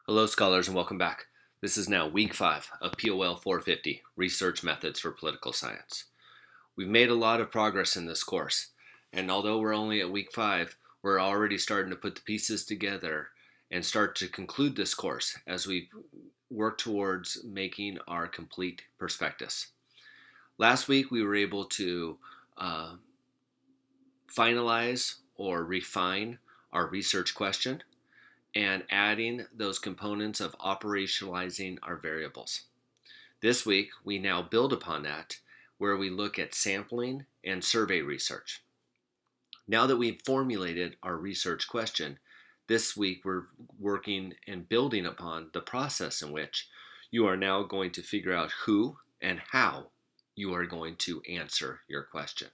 Hello, scholars, and welcome back. This is now week 5 of POL450, Research Methods for Political Science. We've made a lot of progress in this course, and although we're only at week 5, we're already starting to put the pieces together and start to conclude this course as we work towards making our complete prospectus. Last week, we were able to finalize or refine our research question and adding those components of operationalizing our variables. This week, we now build upon that, where we look at sampling and survey research. Now that we've formulated our research question, this week we're working and building upon the process in which you are now going to figure out who and how you are going to answer your question.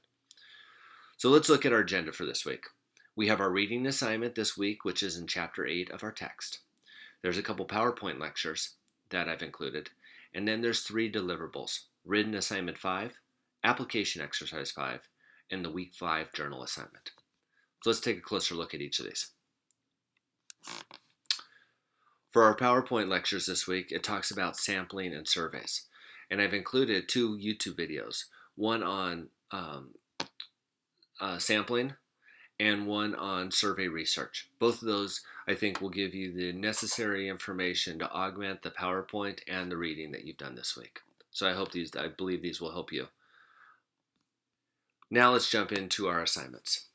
So let's look at our agenda for this week. We have our reading assignment this week, which is in Chapter 8 of our text. There's a couple PowerPoint lectures that I've included, and then there's 3 deliverables: Written Assignment 5, Application Exercise 5, and the Week 5 Journal Assignment. So let's take a closer look at each of these. For our PowerPoint lectures this week, it talks about sampling and surveys, and I've included 2 YouTube videos, one on sampling and one on survey research. Both of those, I think, will give you the necessary information to augment the PowerPoint and the reading that you've done this week. So I believe these will help you. Now let's jump into our assignments.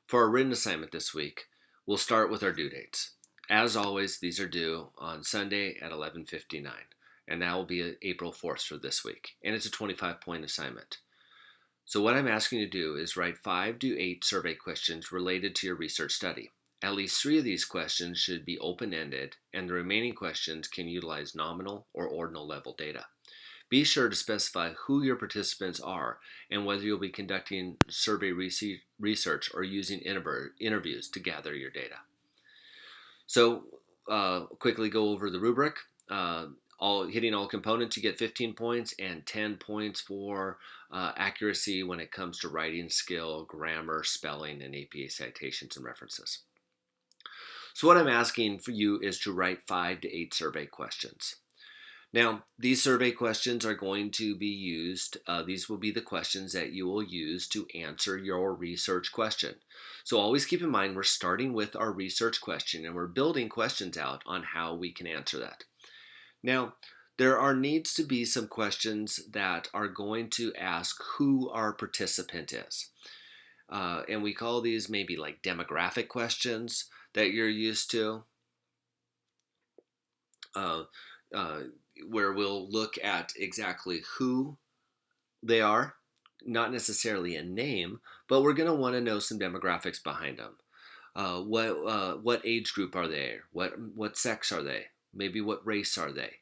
For our written assignment this week, we'll start with our due dates. As always, these are due on Sunday at 11:59, and that will be April 4th for this week. And it's a 25-point assignment. So what I'm asking you to do is write 5 to 8 survey questions related to your research study. At least 3 of these questions should be open-ended, and the remaining questions can utilize nominal or ordinal level data. Be sure to specify who your participants are and whether you'll be conducting survey research or using interviews to gather your data. So quickly go over the rubric. Hitting all components, you get 15 points and 10 points for accuracy when it comes to writing skill, grammar, spelling, and APA citations and references. So what I'm asking for you is to write 5 to 8 survey questions. Now, these survey questions are going to be used, these will be the questions that you will use to answer your research question. So always keep in mind we're starting with our research question and we're building questions out on how we can answer that. Now, there needs to be some questions that are going to ask who our participant is. And we call these maybe like demographic questions that you're used to, where we'll look at exactly who they are, not necessarily a name, but we're going to want to know some demographics behind them. What age group are they? What sex are they? Maybe what race are they?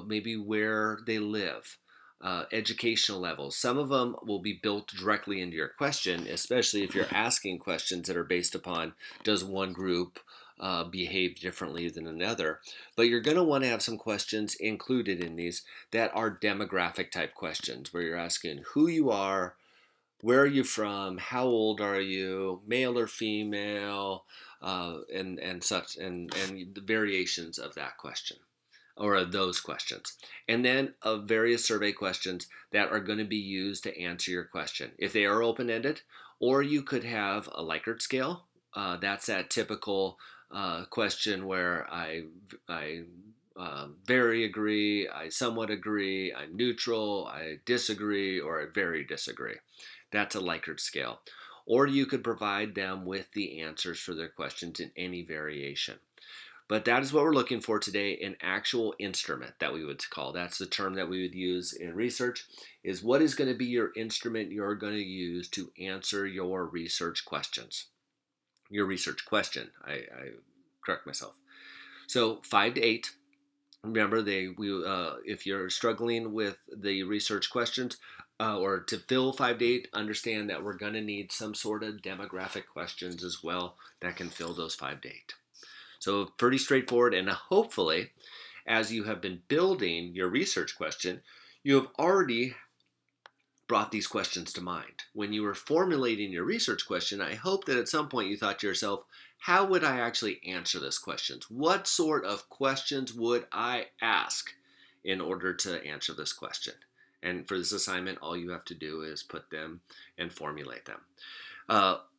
Maybe where they live, educational levels. Some of them will be built directly into your question, especially if you're asking questions that are based upon does one group behave differently than another. But you're going to want to have some questions included in these that are demographic type questions, where you're asking who you are, where are you from, how old are you, male or female, and such, and the variations of that question, or of those questions. And then of various survey questions that are going to be used to answer your question. If they are open-ended, or you could have a Likert scale. That's that typical question where I very agree, I somewhat agree, I'm neutral, I disagree, or I very disagree. That's a Likert scale. Or you could provide them with the answers for their questions in any variation. But that is what we're looking for today, an actual instrument that we would call. That's the term that we would use in research, is what is going to be your instrument you're going to use to answer your research questions. Your research question, I correct myself. So 5 to 8. Remember, if you're struggling with the research questions, or to fill 5 to 8, understand that we're going to need some sort of demographic questions as well that can fill those 5 to 8. So pretty straightforward, and hopefully, as you have been building your research question, you have already brought these questions to mind. When you were formulating your research question, I hope that at some point you thought to yourself, how would I actually answer this question? What sort of questions would I ask in order to answer this question? And for this assignment, all you have to do is put them and formulate them.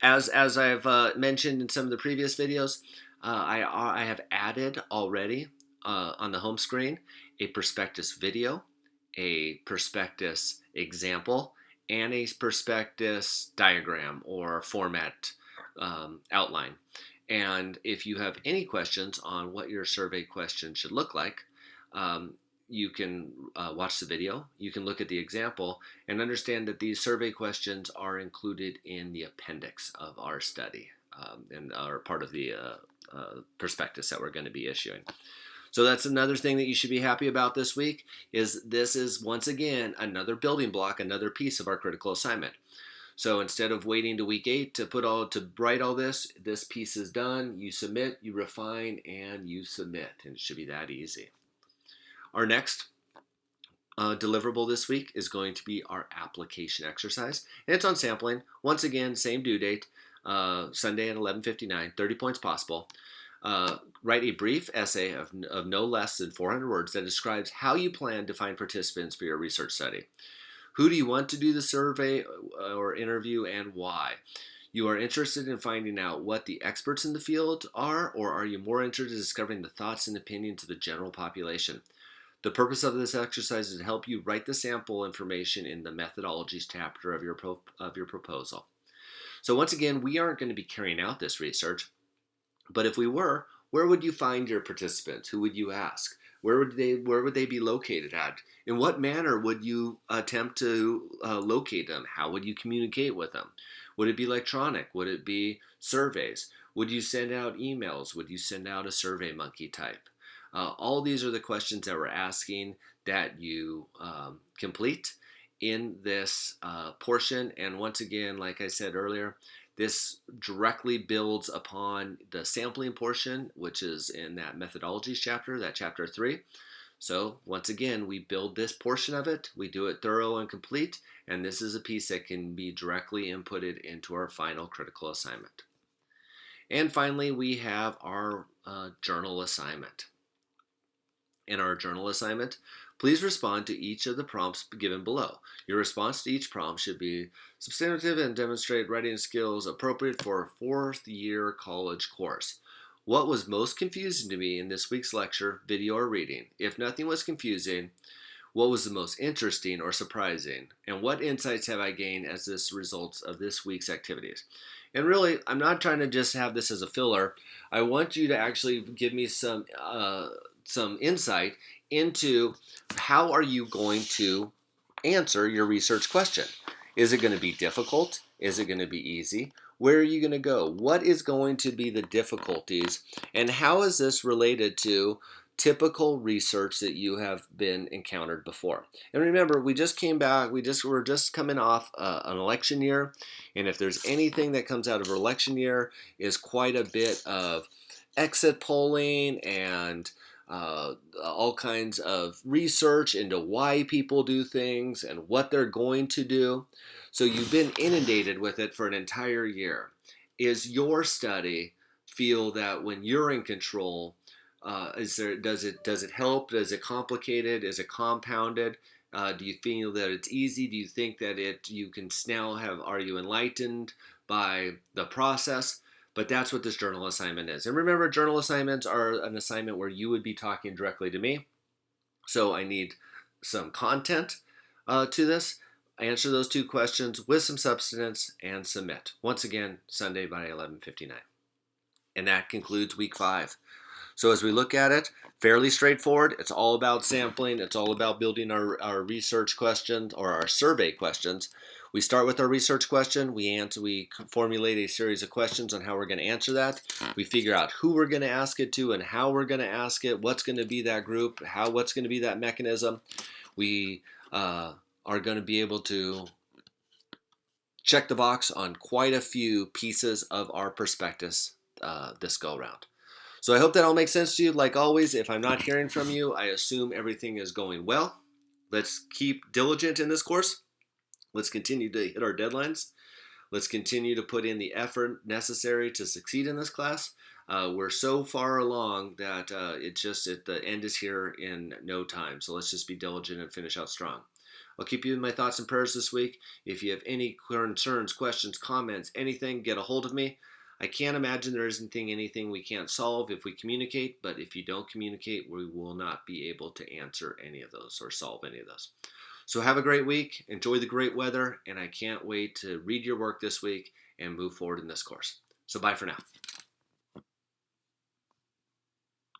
As I've mentioned in some of the previous videos, I have added already on the home screen a prospectus video, a prospectus example, and a prospectus diagram or format outline. And if you have any questions on what your survey question should look like, you can watch the video, you can look at the example, and understand that these survey questions are included in the appendix of our study and are part of the prospectus that we're going to be issuing. So that's another thing that you should be happy about this week, is this is once again another building block, another piece of our critical assignment. So instead of waiting to week 8 to write all this piece is done. You submit, you refine, and you submit, and it should be that easy. Our next deliverable this week is going to be our application exercise, and it's on sampling. Once again, same due date, Sunday at 11:59. 30 points possible. Write a brief essay of no less than 400 words that describes how you plan to find participants for your research study. Who do you want to do the survey or interview, and why? You are interested in finding out what the experts in the field are, or are you more interested in discovering the thoughts and opinions of the general population? The purpose of this exercise is to help you write the sample information in the methodologies chapter of your proposal. So once again, we aren't going to be carrying out this research, but if we were, where would you find your participants? Who would you ask? Where would they be located at? In what manner would you attempt to locate them? How would you communicate with them? Would it be electronic? Would it be surveys? Would you send out emails? Would you send out a Survey Monkey type? All these are the questions that we're asking that you complete in this portion. And once again, like I said earlier, this directly builds upon the sampling portion, which is in that methodologies chapter, that chapter 3. So once again, we build this portion of it, we do it thorough and complete, and this is a piece that can be directly inputted into our final critical assignment. And finally, we have our journal assignment. In our journal assignment, please respond to each of the prompts given below. Your response to each prompt should be substantive and demonstrate writing skills appropriate for a 4th-year college course. What was most confusing to me in this week's lecture, video, or reading? If nothing was confusing, what was the most interesting or surprising? And what insights have I gained as this results of this week's activities? And really, I'm not trying to just have this as a filler. I want you to actually give me some insight into how are you going to answer your research question. Is it going to be difficult? Is it going to be easy? Where are you going to go? What is going to be the difficulties? And how is this related to typical research that you have been encountered before? And remember, we just came back, we're just coming off an election year. And if there's anything that comes out of an election year is quite a bit of exit polling and all kinds of research into why people do things and what they're going to do. So you've been inundated with it for an entire year. Is your study feel that when you're in control, does it help? Is it complicated? Is it compounded? Do you feel that it's easy? Do you think that you can now are you enlightened by the process? But that's what this journal assignment is. And remember, journal assignments are an assignment where you would be talking directly to me. So I need some content to this. Answer those 2 questions with some substance and submit. Once again, Sunday by 11:59. And that concludes week 5. So as we look at it, fairly straightforward. It's all about sampling. It's all about building our research questions or our survey questions. We start with our research question. We formulate a series of questions on how we're going to answer that. We figure out who we're going to ask it to and how we're going to ask it, what's going to be that group, what's going to be that mechanism. We are going to be able to check the box on quite a few pieces of our prospectus this go around. So I hope that all makes sense to you. Like always, if I'm not hearing from you, I assume everything is going well. Let's keep diligent in this course. Let's continue to hit our deadlines. Let's continue to put in the effort necessary to succeed in this class. We're so far along that the end is here in no time. So let's just be diligent and finish out strong. I'll keep you in my thoughts and prayers this week. If you have any concerns, questions, comments, anything, get a hold of me. I can't imagine there isn't anything we can't solve if we communicate, but if you don't communicate, we will not be able to answer any of those or solve any of those. So have a great week, enjoy the great weather, and I can't wait to read your work this week and move forward in this course. So bye for now.